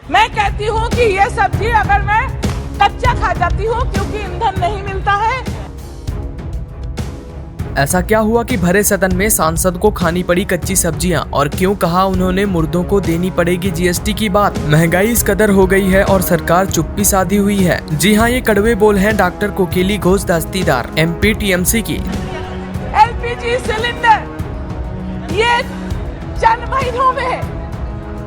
मैं कहती हूँ कि ये सब्जी अगर मैं कच्चा खा जाती हूँ क्योंकि ईंधन नहीं मिलता है। ऐसा क्या हुआ कि भरे सदन में सांसद को खानी पड़ी कच्ची सब्जियां और क्यों कहा उन्होंने मुर्दों को देनी पड़ेगी जीएसटी की बात। महंगाई इस कदर हो गई है और सरकार चुप्पी साधी हुई है। जी हां, ये कड़वे बोल हैं doctor Kakoli Ghosh Dastidar MP TMC की। एलपीजी सिलेंडर ये चंद महीनों में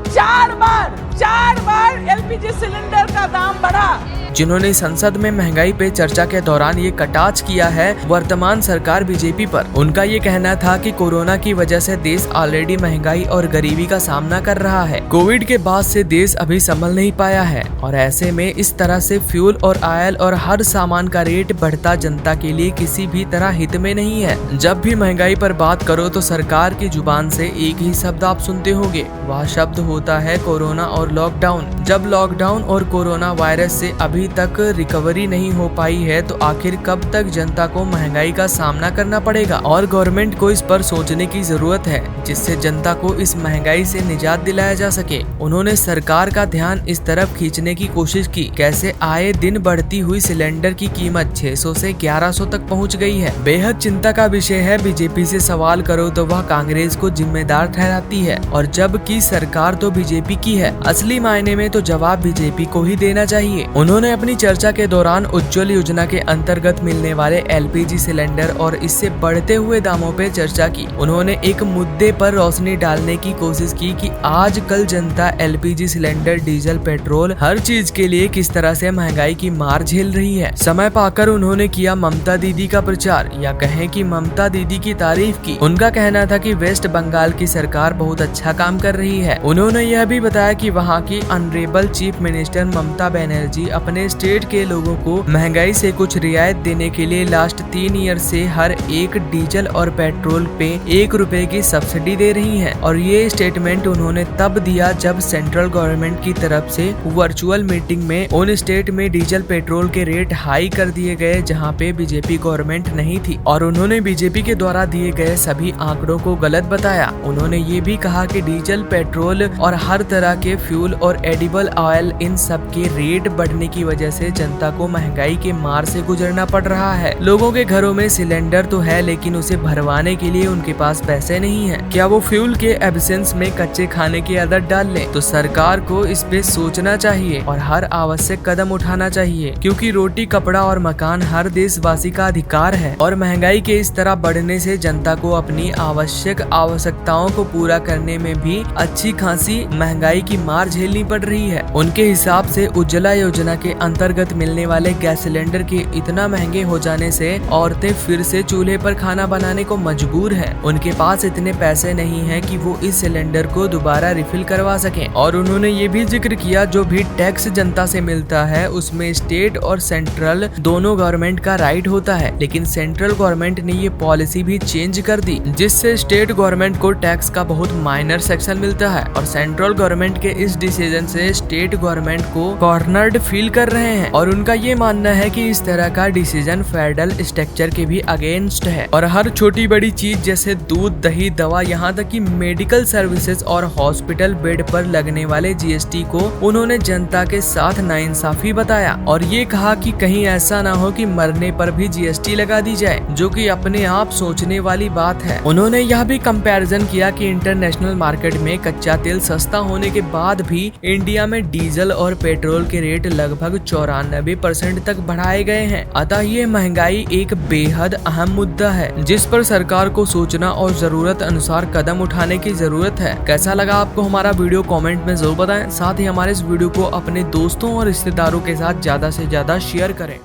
चार बार एलपीजी सिलेंडर का दाम बढ़ा। जिन्होंने संसद में महंगाई पे चर्चा के दौरान ये कटाक्ष किया है वर्तमान सरकार बीजेपी पर। उनका ये कहना था कि कोरोना की वजह से देश ऑलरेडी महंगाई और गरीबी का सामना कर रहा है। कोविड के बाद से देश अभी संभल नहीं पाया है और ऐसे में इस तरह से फ्यूल और ऑयल और हर सामान का रेट बढ़ता जनता के लिए किसी भी तरह हित में नहीं है। जब भी महंगाई पर बात करो तो सरकार की जुबान से एक ही शब्द आप सुनते होंगे, वह शब्द होता है कोरोना और लॉकडाउन। जब लॉकडाउन और कोरोना वायरस से अभी तक रिकवरी नहीं हो पाई है तो आखिर कब तक जनता को महंगाई का सामना करना पड़ेगा। और गवर्नमेंट को इस पर सोचने की जरूरत है जिससे जनता को इस महंगाई से निजात दिलाया जा सके। उन्होंने सरकार का ध्यान इस तरफ खींचने की कोशिश की कैसे आए दिन बढ़ती हुई सिलेंडर की कीमत 600 से 1100 तक पहुंच गई है। बेहद चिंता का विषय है। बीजेपी से सवाल करो तो वह कांग्रेस को जिम्मेदार ठहराती है और जबकि सरकार तो बीजेपी की है। असली मायने में तो जवाब बीजेपी को ही देना चाहिए। उन्होंने अपनी चर्चा के दौरान उज्ज्वल योजना के अंतर्गत मिलने वाले एलपीजी सिलेंडर और इससे बढ़ते हुए दामों पर चर्चा की। उन्होंने एक मुद्दे पर रोशनी डालने की कोशिश की कि आजकल जनता एलपीजी सिलेंडर, डीजल, पेट्रोल हर चीज के लिए किस तरह से महंगाई की मार झेल रही है। समय पाकर उन्होंने किया ममता दीदी का प्रचार या कहें कि ममता दीदी की तारीफ की। उनका कहना था कि वेस्ट बंगाल की सरकार बहुत अच्छा काम कर रही है। उन्होंने यह भी बताया कि वहाँ की honourable chief minister Mamata Banerjee अपने स्टेट के लोगों को महंगाई से कुछ रियायत देने के लिए लास्ट 3 ईयर से हर एक डीजल और पेट्रोल पे 1 रुपए की सब्सिडी दे रही हैं। और ये स्टेटमेंट उन्होंने तब दिया जब सेंट्रल गवर्नमेंट की तरफ से वर्चुअल मीटिंग में उन स्टेट में डीजल पेट्रोल के रेट हाई कर दिए गए जहां पे बीजेपी गवर्नमेंट नहीं थी। और उन्होंने बीजेपी के द्वारा दिए गए सभी आंकड़ों को गलत बताया। उन्होंने ये भी कहा कि डीजल, पेट्रोल और हर तरह के फ्यूल और एडिबल ऑयल इन सब के रेट बढ़ने की वजह से जनता को महंगाई के मार से गुजरना पड़ रहा है। लोगों के घरों में सिलेंडर तो है लेकिन उसे भरवाने के लिए उनके पास पैसे नहीं है। क्या वो फ्यूल के एब्सेंस में कच्चे खाने की आदत डाल लें? तो सरकार को इस पे सोचना चाहिए और हर आवश्यक कदम उठाना चाहिए क्योंकि रोटी, कपड़ा और मकान हर देशवासी का अधिकार है। और महंगाई के इस तरह बढ़ने से जनता को अपनी आवश्यकताओं को पूरा करने में भी अच्छी खासी महंगाई की मार झेलनी पड़ रही है। उनके हिसाब से उज्ज्वला योजना के अंतर्गत मिलने वाले गैस सिलेंडर के इतना महंगे हो जाने से औरतें फिर से चूल्हे पर खाना बनाने को मजबूर हैं। उनके पास इतने पैसे नहीं हैं कि वो इस सिलेंडर को दोबारा रिफिल करवा सकें। और उन्होंने ये भी जिक्र किया जो भी टैक्स जनता से मिलता है उसमें स्टेट और सेंट्रल दोनों गवर्नमेंट का राइट होता है। लेकिन सेंट्रल गवर्नमेंट ने ये पॉलिसी भी चेंज कर दी जिससे स्टेट गवर्नमेंट को टैक्स का बहुत माइनर सेक्शन मिलता है। और सेंट्रल गवर्नमेंट के इस डिसीजन से स्टेट गवर्नमेंट को कॉर्नर्ड फील कर रहे हैं। और उनका ये मानना है कि इस तरह का डिसीजन फेडरल स्ट्रक्चर के भी अगेंस्ट है। और हर छोटी बड़ी चीज जैसे दूध, दही, दवा, यहाँ तक कि मेडिकल सर्विसेज और हॉस्पिटल बेड पर लगने वाले जीएसटी को उन्होंने जनता के साथ नाइंसाफी बताया। और ये कहा कि कहीं ऐसा ना हो कि मरने पर भी जीएसटी लगा दी जाए, जो कि अपने आप सोचने वाली बात है। उन्होंने यह भी कंपैरिजन किया कि इंटरनेशनल मार्केट में कच्चा तेल सस्ता होने के बाद भी इंडिया में डीजल और पेट्रोल के रेट लगभग 94% तक बढ़ाए गए हैं। अतः ये महंगाई एक बेहद अहम मुद्दा है जिस पर सरकार को सोचना और जरूरत अनुसार कदम उठाने की जरूरत है। कैसा लगा आपको हमारा वीडियो कमेंट में जरूर बताएं। साथ ही हमारे इस वीडियो को अपने दोस्तों और रिश्तेदारों के साथ ज्यादा से ज्यादा शेयर करें।